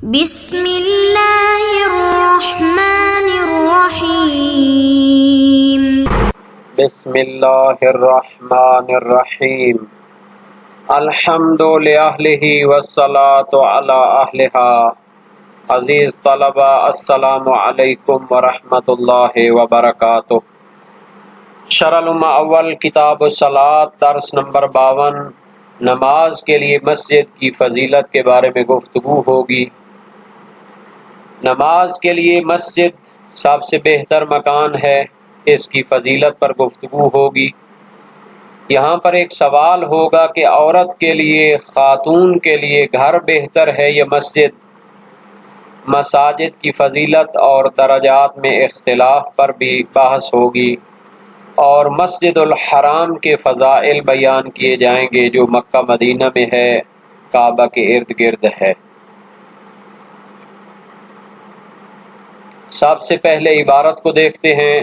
بسم اللہ الرحمن الرحیم بسم اللہ الرحمن الرحیم الحمد لأہلہ والصلاة علی اہلہا۔ عزیز طلبہ، السلام علیکم ورحمۃ اللہ وبرکاتہ۔ شرح الامہ اول کتاب الصلاۃ درس نمبر 52، نماز کے لیے مسجد کی فضیلت کے بارے میں گفتگو ہوگی۔ نماز کے لیے مسجد سب سے بہتر مکان ہے، اس کی فضیلت پر گفتگو ہوگی۔ یہاں پر ایک سوال ہوگا کہ عورت کے لیے، خاتون کے لیے گھر بہتر ہے یا مسجد؟ مساجد کی فضیلت اور درجات میں اختلاف پر بھی بحث ہوگی، اور مسجد الحرام کے فضائل بیان کیے جائیں گے جو مکہ مدینہ میں ہے، کعبہ کے ارد گرد ہے۔ سب سے پہلے عبارت کو دیکھتے ہیں۔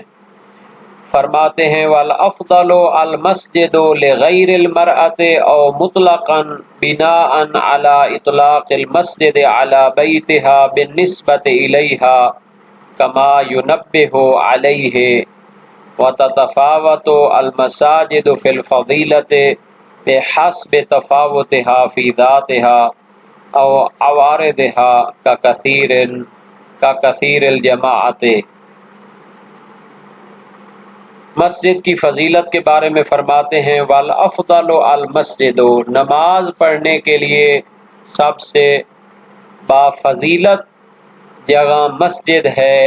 فرماتے ہیں والافضل المسجد لغیر المرأة او مطلقا بناء على اطلاق المسجد على بیتها بالنسبة الیہا کما ينبه علیہ، وتتفاوت المساجد فی الفضیلة بحسب تفاوتها فی ذاتها او عوارضها ككثير الجماعت۔ مسجد کی فضیلت کے بارے میں فرماتے ہیں والافضل المسجد، نماز پڑھنے کے لیے سب سے بافضیلت جگہ مسجد ہے۔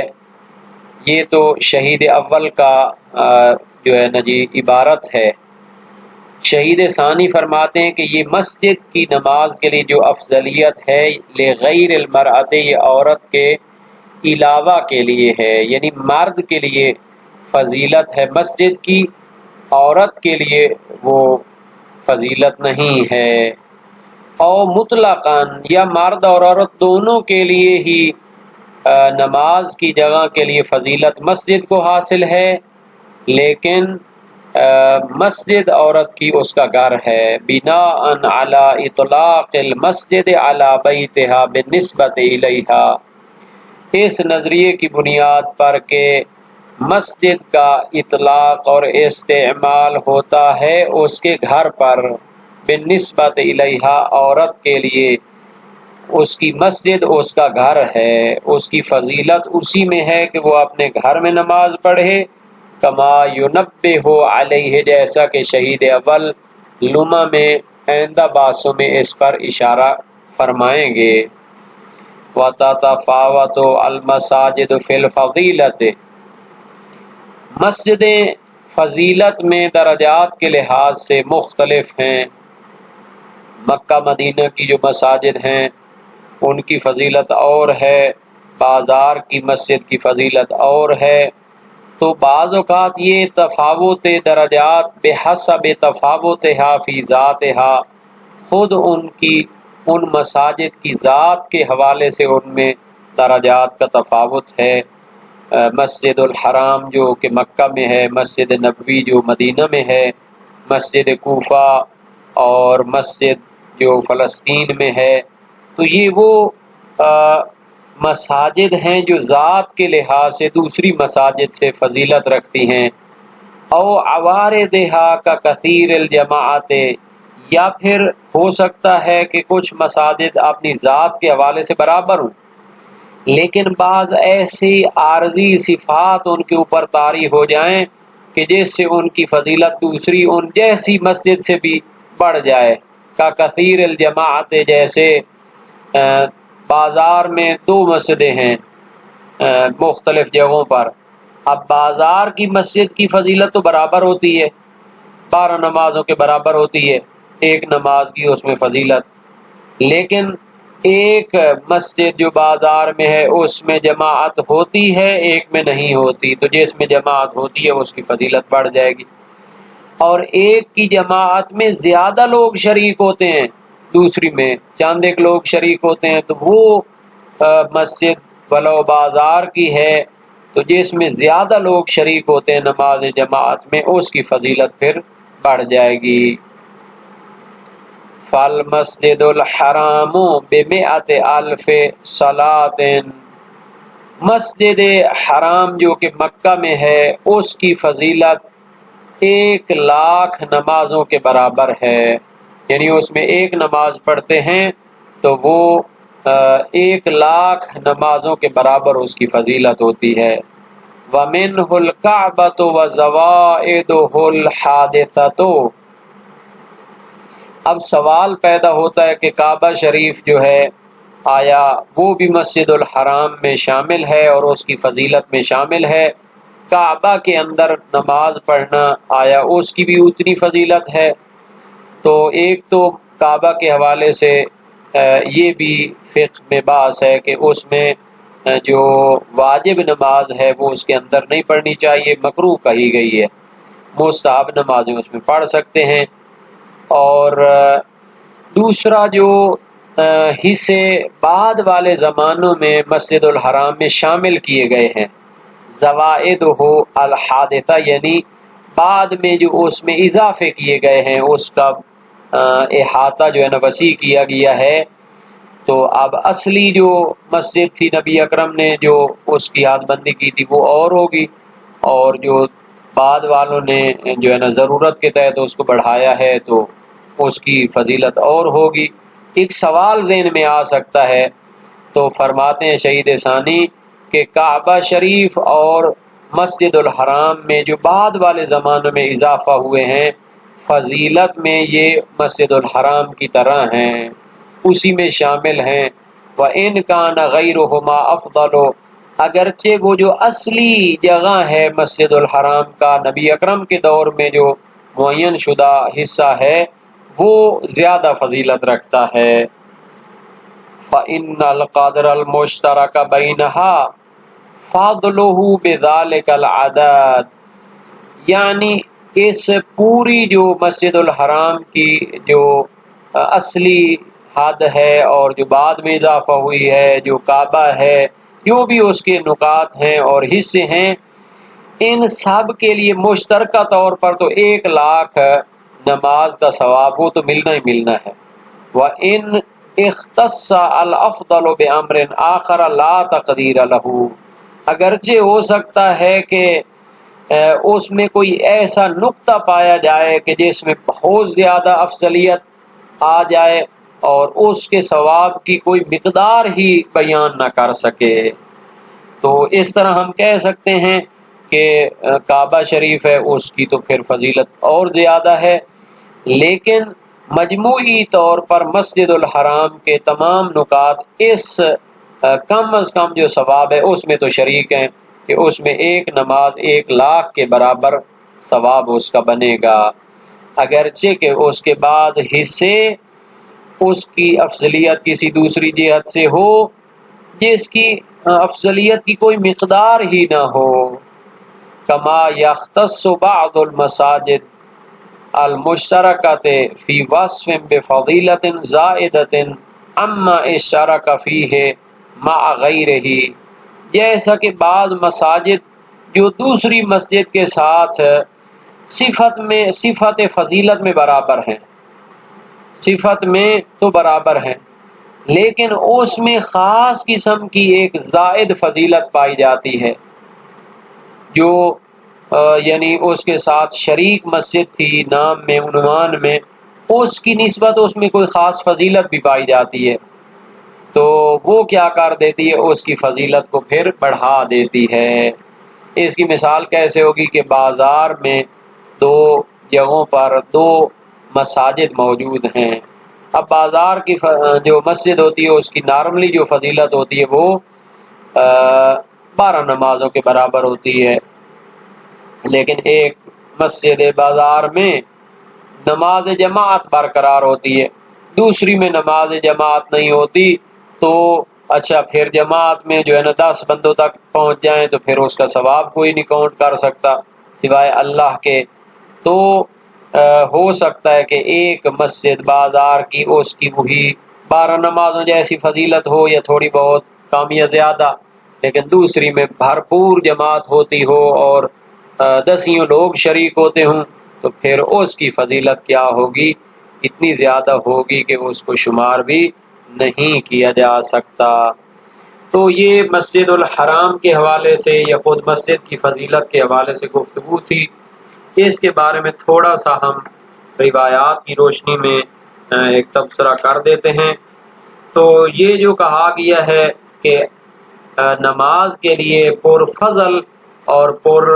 یہ تو شہید اول کا جو ہے عبارت ہے۔ شہید ثانی فرماتے ہیں کہ یہ مسجد کی نماز کے لیے جو افضلیت ہے، لغیر المرأة، یہ عورت کے علاوہ کے لیے ہے، یعنی مرد کے لیے فضیلت ہے مسجد کی، عورت کے لیے وہ فضیلت نہیں ہے۔ او مطلقاً، یا مرد اور عورت دونوں کے لیے ہی نماز کی جگہ کے لیے فضیلت مسجد کو حاصل ہے، لیکن مسجد عورت کی اس کا گھر ہے۔ بناء علی اطلاق المسجد علی بیتها بالنسبۃ الیہا، اس نظریے کی بنیاد پر کہ مسجد کا اطلاق اور استعمال ہوتا ہے اس کے گھر پر، بالنسبۃ الیہا، عورت کے لیے اس کی مسجد اس کا گھر ہے، اس کی فضیلت اسی میں ہے کہ وہ اپنے گھر میں نماز پڑھے، کما ینبہ علیہ، جیسا کہ شہید اول لمح میں آئندہ باسوں میں اس پر اشارہ فرمائیں گے۔ وَتَتَفَاوَتُ الْمَسَاجِدُ فِي الْفَضِيلَةِ، مسجدیں فضیلت میں درجات کے لحاظ سے مختلف ہیں۔ مکہ مدینہ کی جو مساجد ہیں ان کی فضیلت اور ہے، بازار کی مسجد کی فضیلت اور ہے۔ تو بعض اوقات یہ تفاوت درجات بحسب تفاوتها فی ذاتها، خود ان مساجد کی ذات کے حوالے سے ان میں درجات کا تفاوت ہے۔ مسجد الحرام جو کہ مکہ میں ہے، مسجد نبوی جو مدینہ میں ہے، مسجد کوفہ اور مسجد جو فلسطین میں ہے، تو یہ وہ مساجد ہیں جو ذات کے لحاظ سے دوسری مساجد سے فضیلت رکھتی ہیں۔ او عوارضها ككثير الجماعت، یا پھر ہو سکتا ہے کہ کچھ مساجد اپنی ذات کے حوالے سے برابر ہوں، لیکن بعض ایسی عارضی صفات ان کے اوپر طاری ہو جائیں کہ جس سے ان کی فضیلت دوسری ان جیسی مسجد سے بھی بڑھ جائے۔ ككثير الجماعت، جیسے بازار میں دو مسجدیں ہیں مختلف جگہوں پر، اب بازار کی مسجد کی فضیلت تو برابر ہوتی ہے، 12 نمازوں کے برابر ہوتی ہے، ایک نماز کی اس میں فضیلت، لیکن ایک مسجد جو بازار میں ہے اس میں جماعت ہوتی ہے، ایک میں نہیں ہوتی، تو جس میں جماعت ہوتی ہے اس کی فضیلت بڑھ جائے گی۔ اور ایک کی جماعت میں زیادہ لوگ شریک ہوتے ہیں، دوسری میں چند ایک لوگ شریک ہوتے ہیں، تو وہ مسجد ولو بازار کی ہے تو جس میں زیادہ لوگ شریک ہوتے ہیں نماز جماعت میں، اس کی فضیلت پھر بڑھ جائے گی۔ فالمسجد الحرام بمئت الف صلاۃ، مسجد حرام جو کہ مکہ میں ہے اس کی فضیلت 1,00,000 نمازوں کے برابر ہے، یعنی اس میں ایک نماز پڑھتے ہیں تو وہ 1,00,000 نمازوں کے برابر اس کی فضیلت ہوتی ہے۔ وَمِنْهُ الْكَعْبَةُ وَزَوَائِدُهُ الْحَادِثَةُ، اب سوال پیدا ہوتا ہے کہ کعبہ شریف جو ہے آیا وہ بھی مسجد الحرام میں شامل ہے اور اس کی فضیلت میں شامل ہے؟ کعبہ کے اندر نماز پڑھنا آیا اس کی بھی اتنی فضیلت ہے؟ تو ایک تو کعبہ کے حوالے سے یہ بھی فقہ میں بحث ہے کہ اس میں جو واجب نماز ہے وہ اس کے اندر نہیں پڑھنی چاہیے، مکروہ کہی گئی ہے، مستحب نمازیں اس میں پڑھ سکتے ہیں۔ اور دوسرا جو حصے بعد والے زمانوں میں مسجد الحرام میں شامل کیے گئے ہیں، زوائدہ الحادثہ، یعنی بعد میں جو اس میں اضافے کیے گئے ہیں، اس کا احاطہ جو ہے نا وسیع کیا گیا ہے، تو اب اصلی جو مسجد تھی نبی اکرم نے جو اس کی حد بندی کی تھی وہ اور ہوگی، اور جو بعد والوں نے جو ہے نا ضرورت کے تحت اس کو بڑھایا ہے تو اس کی فضیلت اور ہوگی۔ ایک سوال ذہن میں آ سکتا ہے، تو فرماتے ہیں شہید ثانی کہ کعبہ شریف اور مسجد الحرام میں جو بعد والے زمانوں میں اضافہ ہوئے ہیں، فضیلت میں یہ مسجد الحرام کی طرح ہیں، اسی میں شامل ہیں۔ وَإِنْ كَانَ غَيْرُهُمَا أَفْضَلُ، اگرچہ وہ جو اصلی جگہ ہے مسجد الحرام کا نبی اکرم کے دور میں جو معین شدہ حصہ ہے وہ زیادہ فضیلت رکھتا ہے۔ فَإِنَّ الْقَدْرَ الْمُشْتَرَكَ بَيْنَهَا فَضْلُهُ بِذَلِكَ الْعَدَدِ، یعنی اس پوری جو مسجد الحرام کی جو اصلی حد ہے اور جو بعد میں اضافہ ہوئی ہے، جو کعبہ ہے، جو بھی اس کے نکات ہیں اور حصے ہیں، ان سب کے لیے مشترکہ طور پر تو 1,00,000 نماز کا ثواب وہ تو ملنا ہی ملنا ہے۔ وَإِنْ اختص الافضل بِأَمْرٍ آخر لا تقدیر له، اگرچہ ہو سکتا ہے کہ اس میں کوئی ایسا نقطہ پایا جائے کہ جس میں بہت زیادہ افضلیت آ جائے اور اس کے ثواب کی کوئی مقدار ہی بیان نہ کر سکے، تو اس طرح ہم کہہ سکتے ہیں کہ کعبہ شریف ہے اس کی تو پھر فضیلت اور زیادہ ہے، لیکن مجموعی طور پر مسجد الحرام کے تمام نکات اس کم از کم جو ثواب ہے اس میں تو شریک ہیں کہ اس میں ایک نماز 1,00,000 کے برابر ثواب اس کا بنے گا، اگرچہ کہ اس کے بعد حصے اس کی افضلیت کسی دوسری جہت سے ہو جس کی افضلیت کی کوئی مقدار ہی نہ ہو، کما یختص بعض المساجد المشترکۃ فی وصف بفضیلۃ زائدۃ عما اشترک فیہ مع غیرہ، جیسا کہ بعض مساجد جو دوسری مسجد کے ساتھ صفت فضیلت میں برابر ہیں، صفت میں تو برابر ہیں لیکن اس میں خاص قسم کی ایک زائد فضیلت پائی جاتی ہے، جو یعنی اس کے ساتھ شریک مسجد تھی نام میں عنوان میں، اس کی نسبت اس میں کوئی خاص فضیلت بھی پائی جاتی ہے، تو وہ کیا کر دیتی ہے، اس کی فضیلت کو پھر بڑھا دیتی ہے۔ اس کی مثال کیسے ہوگی کہ بازار میں 2 جگہوں پر 2 مساجد موجود ہیں، اب بازار کی جو مسجد ہوتی ہے اس کی نارملی جو فضیلت ہوتی ہے وہ 12 نمازوں کے برابر ہوتی ہے، لیکن ایک مسجد بازار میں نماز جماعت برقرار ہوتی ہے، دوسری میں نماز جماعت نہیں ہوتی، تو اچھا پھر جماعت میں جو ہے نا 10 بندوں تک پہنچ جائیں تو پھر اس کا ثواب کوئی نہیں کاؤنٹ کر سکتا سوائے اللہ کے، تو ہو سکتا ہے کہ ایک مسجد بازار کی اس کی وہی 12 نمازوں جیسی فضیلت ہو یا تھوڑی بہت کم یا زیادہ، لیکن دوسری میں بھرپور جماعت ہوتی ہو اور 10 لوگ شریک ہوتے ہوں تو پھر اس کی فضیلت کیا ہوگی، اتنی زیادہ ہوگی کہ اس کو شمار بھی نہیں کیا جا سکتا۔ تو یہ مسجد الحرام کے حوالے سے یا خود مسجد کی فضیلت کے حوالے سے گفتگو تھی۔ اس کے بارے میں تھوڑا سا ہم روایات کی روشنی میں ایک تبصرہ کر دیتے ہیں۔ تو یہ جو کہا گیا ہے کہ نماز کے لیے پر فضل اور پر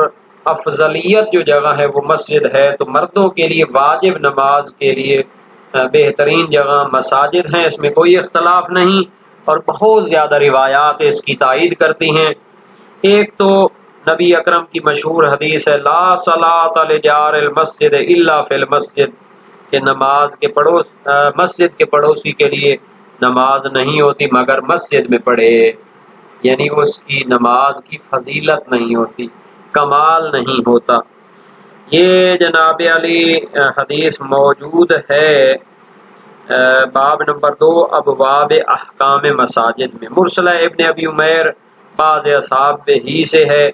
افضلیت جو جگہ ہے وہ مسجد ہے، تو مردوں کے لیے واجب نماز کے لیے بہترین جگہ مساجد ہیں، اس میں کوئی اختلاف نہیں، اور بہت زیادہ روایات اس کی تائید کرتی ہیں۔ ایک تو نبی اکرم کی مشہور حدیث ہے لا صلاۃ لجار المسجد الا فی المسجد، کہ مسجد کے پڑوسی کے لیے نماز نہیں ہوتی مگر مسجد میں پڑھے، یعنی اس کی نماز کی فضیلت نہیں ہوتی، کمال نہیں ہوتا۔ یہ جناب علی حدیث موجود ہے باب نمبر 2 ابواب احکام مساجد میں، مرسلہ ابن ابی عمیر بعض اصحاب میں ہی سے ہے۔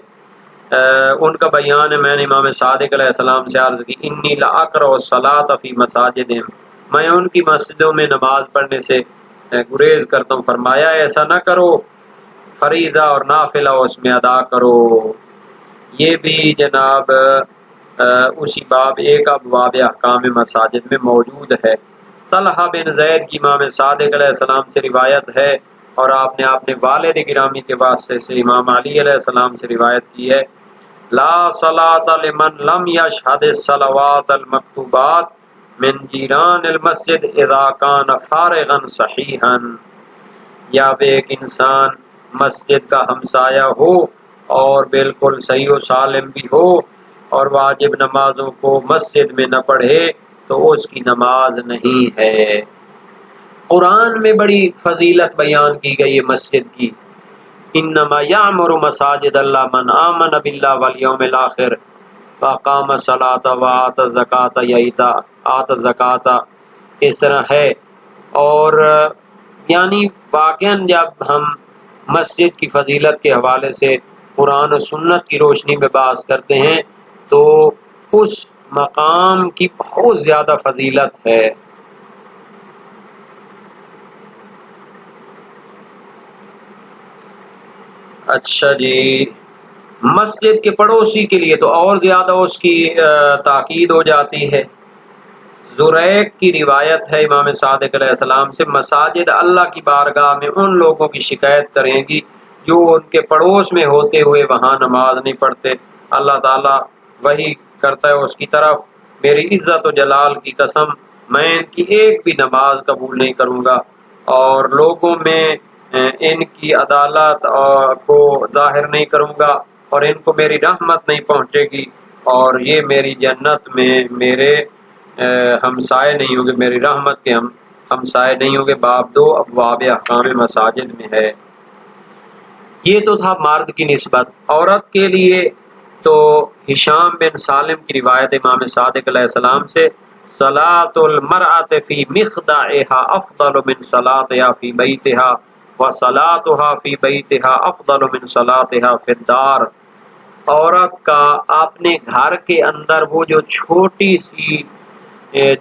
ان کا بیان ہے، میں نے امام صادق علیہ السلام سے عرض کی انی لاقرأ الصلاۃ فی مساجدہم، میں ان کی مسجدوں میں نماز پڑھنے سے گریز کرتا ہوں، فرمایا ایسا نہ کرو، فریضہ اور نافلہ اس میں ادا کرو۔ یہ بھی جناب اسی باب 1 ابواب احکام مساجد میں موجود ہے۔ طلحہ بن زید کی امام صادق علیہ السلام سے روایت ہے، اور آپ نے اپنے والد گرامی کے واسطے سے امام علی علیہ السلام سے روایت کی ہے لا صلاۃ لمن لم یشہد الصلوات المکتوبات من جیران المسجد اذا کان فارغا صحیحا، یا ایک انسان مسجد کا ہمسایہ ہو اور بالکل صحیح و سالم بھی ہو اور واجب نمازوں کو مسجد میں نہ پڑھے تو اس کی نماز نہیں ہے۔ قرآن میں بڑی فضیلت بیان کی گئی ہے مسجد کی، انما یعمر مساجد اللہ من آمن باللہ والیوم الاخر واقام الصلاۃ وآت الزکاۃ، یا آت الزکاۃ اس طرح ہے۔ اور یعنی واقعاً جب ہم مسجد کی فضیلت کے حوالے سے قرآن و سنت کی روشنی میں بحث کرتے ہیں تو اس مقام کی بہت زیادہ فضیلت ہے۔ اچھا جی، مسجد کے پڑوسی کے لیے تو اور زیادہ اس کی تاکید ہو جاتی ہے۔ زریق کی روایت ہے امام صادق علیہ السلام سے، مساجد اللہ کی بارگاہ میں ان لوگوں کی شکایت کریں گی جو ان کے پڑوس میں ہوتے ہوئے وہاں نماز نہیں پڑھتے، اللہ تعالیٰ وہی کرتا ہے اس کی طرف، میری عزت و جلال کی قسم میں ان کی ایک بھی نماز قبول نہیں کروں گا، اور لوگوں میں ان کی عدالت کو ظاہر نہیں کروں گا، اور ان کو میری رحمت نہیں پہنچے گی، اور یہ میری جنت میں میرے ہمسائے نہیں ہوں گے، میری رحمت کے ہمسائے نہیں ہوں گے۔ باب 2 ابواب احکام مساجد میں ہے۔ یہ تو تھا مرد کی نسبت۔ عورت کے لیے تو ہشام بن سالم کی روایت امام صادق علیہ السلام سے صلاۃ المرأۃ فی مخدعها افضل من صلاتها فی بیتها وصلاتها فی بیتها افضل من صلاتها فی الدار، عورت کا اپنے گھر کے اندر وہ جو چھوٹی سی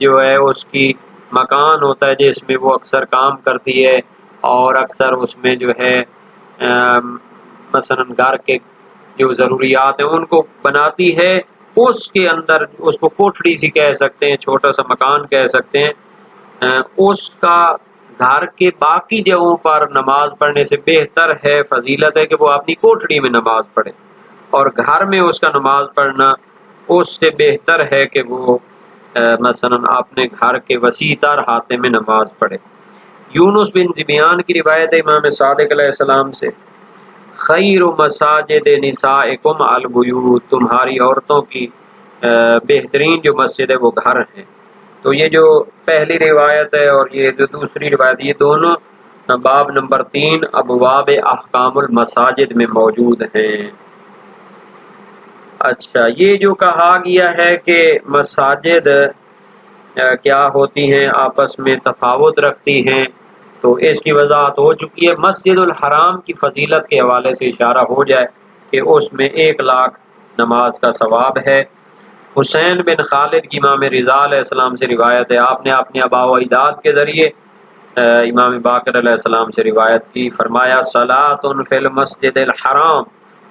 جو ہے اس کی مکان ہوتا ہے جس میں وہ اکثر کام کرتی ہے، اور اکثر اس میں جو ہے مثلا گھر کے جو ضروریات ہیں ان کو بناتی ہے، اس کے اندر اس کو کوٹھڑی سی کہہ سکتے ہیں، چھوٹا سا مکان کہہ سکتے ہیں، اس کا گھر کے باقی جگہوں پر نماز پڑھنے سے بہتر ہے، فضیلت ہے کہ وہ اپنی کوٹھڑی میں نماز پڑھے، اور گھر میں اس کا نماز پڑھنا اس سے بہتر ہے کہ وہ مثلا اپنے گھر کے وسیع تر احاطے میں نماز پڑھے۔ یونس بن ذبیان کی روایت ہے امام صادق علیہ السلام سے خیر مساجد نسائکم البیوت، تمہاری عورتوں کی بہترین جو مسجد ہے وہ گھر ہیں۔ تو یہ جو پہلی روایت ہے اور یہ جو دوسری روایت، یہ دونوں باب نمبر 3 ابواب احکام المساجد میں موجود ہیں۔ اچھا، یہ جو کہا گیا ہے کہ مساجد کیا ہوتی ہیں، آپس میں تفاوت رکھتی ہیں، تو اس کی وضاحت ہو چکی ہے۔ مسجد الحرام کی فضیلت کے حوالے سے اشارہ ہو جائے کہ اس میں 1 لاکھ نماز کا ثواب ہے، حسین بن خالد کی امام رضا علیہ السلام سے روایت ہے، آپ نے اپنے آباء و اجداد کے ذریعے امام باقر علیہ السلام سے روایت کی، فرمایا صلاۃ فی المسجد الحرام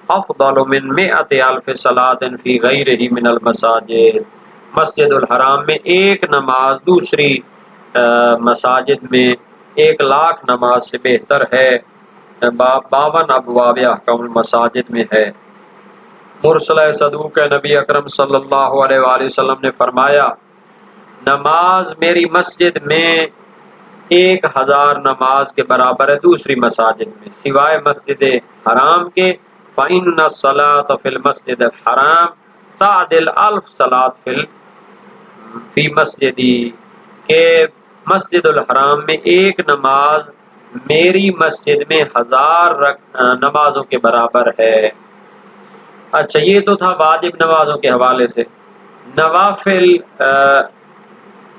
افضل من 100,000 صلاۃ فی غیرہ من المساجد۔ مسجد الحرام میں ایک نماز دوسری مساجد میں 1,00,000 نماز سے بہتر ہے۔ 52 ابواب احکام المساجد میں ہے۔ مرسلہ صدوق ہے، نبی اکرم صلی اللہ علیہ وآلہ وسلم نے فرمایا نماز میری مسجد میں 1,000 نماز کے برابر ہے دوسری مساجد میں سوائے مسجد حرام کے۔ فَإِنَّ الصَّلَاةَ فِي الْمَسْجِدِ الْحَرَامِ تَعْدِلُ 1000 صلاۃ فی مسجدی، کہ مسجد الحرام میں ایک نماز میری مسجد میں 1000 نمازوں کے برابر ہے۔ اچھا، یہ تو تھا واجب نمازوں کے حوالے سے۔ نوافل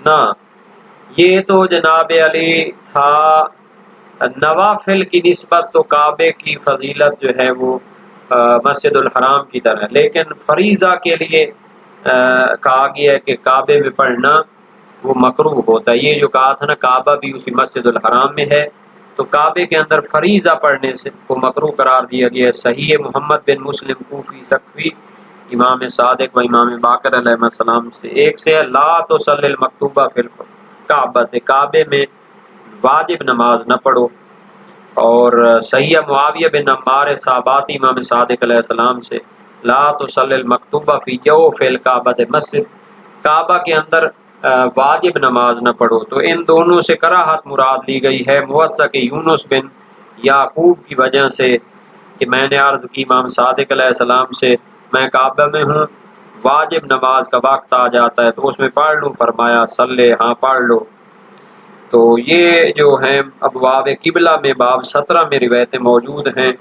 نہ، یہ تو جناب علی تھا نوافل کی نسبت تو کعبے کی فضیلت جو ہے وہ مسجد الحرام کی طرح، لیکن فریضہ کے لیے کہا گیا ہے کہ کعبے میں پڑھنا وہ مکروہ ہوتا ہے۔ یہ جو کہا تھا نا کعبہ بھی اسی مسجد الحرام میں ہے، تو کعبے کے اندر فریضہ پڑھنے سے کو مکروہ قرار دیا گیا ہے۔ صحیح محمد بن مسلم کوفی سقفی امام صادق و امام باقر علیہ السلام سے ایک سے لا تصلی المکتوبہ فی الکعبۃ، کعبے میں واجب نماز نہ پڑھو۔ اور صحیح معاویہ بن عمار صحاباتی امام صادق علیہ السلام سے لا تصلی المکتوبہ فی جوف الکعبۃ، مسجد کعبہ کے اندر واجب نماز نہ پڑھو۔ تو ان دونوں سے کراہت مراد لی گئی ہے موثق یونس بن یعقوب کی وجہ سے کہ میں نے عرض کی امام صادق علیہ السلام سے میں کعبہ میں ہوں، واجب نماز کا وقت آ جاتا ہے تو اس میں پڑھ لوں، فرمایا صلی، ہاں پڑھ لو۔ تو یہ جو ہیں ابواب قبلہ میں باب 17 میں روایتیں موجود ہیں۔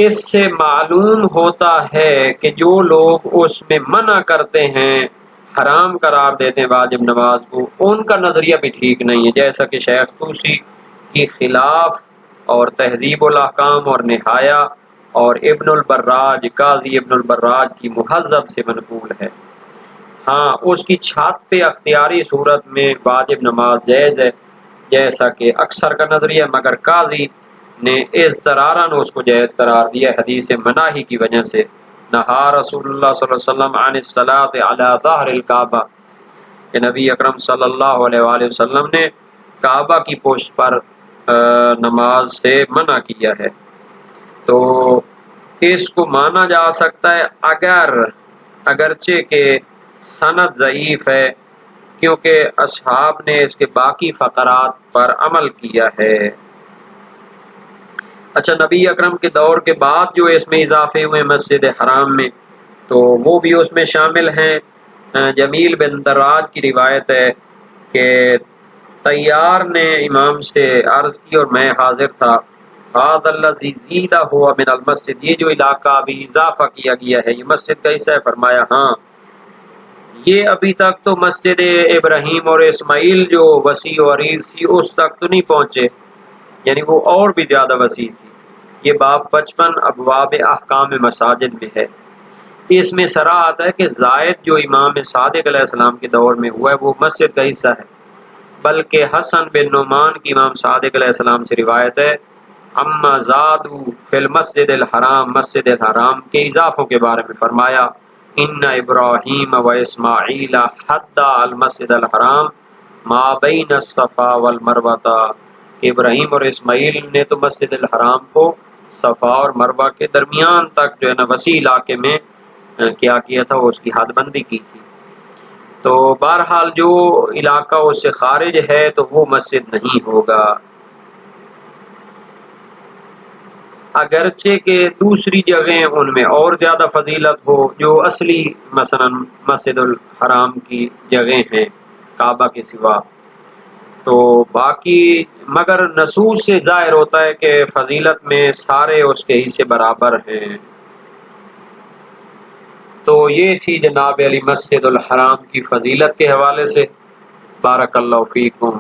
اس سے معلوم ہوتا ہے کہ جو لوگ اس میں منع کرتے ہیں، حرام قرار دیتے ہیں واجب نماز کو، ان کا نظریہ بھی ٹھیک نہیں ہے، جیسا کہ شیخ طوسی کی خلاف اور تہذیب الاحکام اور نہایہ اور ابن البراج قاضی ابن البراج کی مہذب سے منقول ہے۔ ہاں، اس کی چھت پہ اختیاری صورت میں واجب نماز جائز ہے جیسا کہ اکثر کا نظریہ، مگر قاضی نے اضطرارً اس کو جائز قرار دیا حدیث مناہی کی وجہ سے۔ نہا رسول اللہ صلی اللہ علیہ وسلم عن الصلاۃ علی ظہر الکعبہ، کہ نبی اکرم صلی اللہ علیہ وآلہ وسلم نے کعبہ کی پشت پر نماز سے منع کیا ہے۔ تو اس کو مانا جا سکتا ہے اگرچہ کہ سند ضعیف ہے، کیونکہ اصحاب نے اس کے باقی فقرات پر عمل کیا ہے۔ اچھا، نبی اکرم کے دور کے بعد جو اس میں اضافے ہوئے مسجد حرام میں، تو وہ بھی اس میں شامل ہیں۔ جمیل بن دراج کی روایت ہے کہ طیار نے امام سے عرض کی اور میں حاضر تھا، هذا الذي زید هو من المسجد، یہ جو علاقہ ابھی اضافہ کیا گیا ہے یہ مسجد کا حصہ ہے؟ فرمایا ہاں، یہ ابھی تک تو مسجد ابراہیم اور اسماعیل جو وسیع و عریض تھی اس تک تو نہیں پہنچے، یعنی وہ اور بھی زیادہ وسیع تھی۔ یہ باب 55 ابواب احکام مساجد میں ہے۔ اس میں صراحت ہے کہ زائد جو امام صادق علیہ السلام کے دور میں ہوا ہے وہ مسجد کا حصہ ہے، بلکہ حسن بن نعمان کی امام صادق علیہ السلام سے روایت ہے اما زادو فی المسجد الحرام، مسجد الحرام کے اضافوں کے بارے میں فرمایا ان ابراہیم و اسماعیل حد المسجد الحرام ما بین الصفا والمروہ، ابراہیم اور اسماعیل نے تو مسجد الحرام کو صفا اور مروہ کے درمیان تک جو ہے نا وسیع علاقے میں کیا تھا، اس کی حد بندی کی تھی۔ تو بہرحال جو علاقہ اس سے خارج ہے تو وہ مسجد نہیں ہوگا، اگرچہ کہ دوسری جگہیں ان میں اور زیادہ فضیلت ہو جو اصلی مثلا مسجد الحرام کی جگہیں ہیں کعبہ کے سوا، تو باقی مگر نصوص سے ظاہر ہوتا ہے کہ فضیلت میں سارے اس کے حصے برابر ہیں۔ تو یہ تھی جناب علی مسجد الحرام کی فضیلت کے حوالے سے۔ بارک اللہ فیکم۔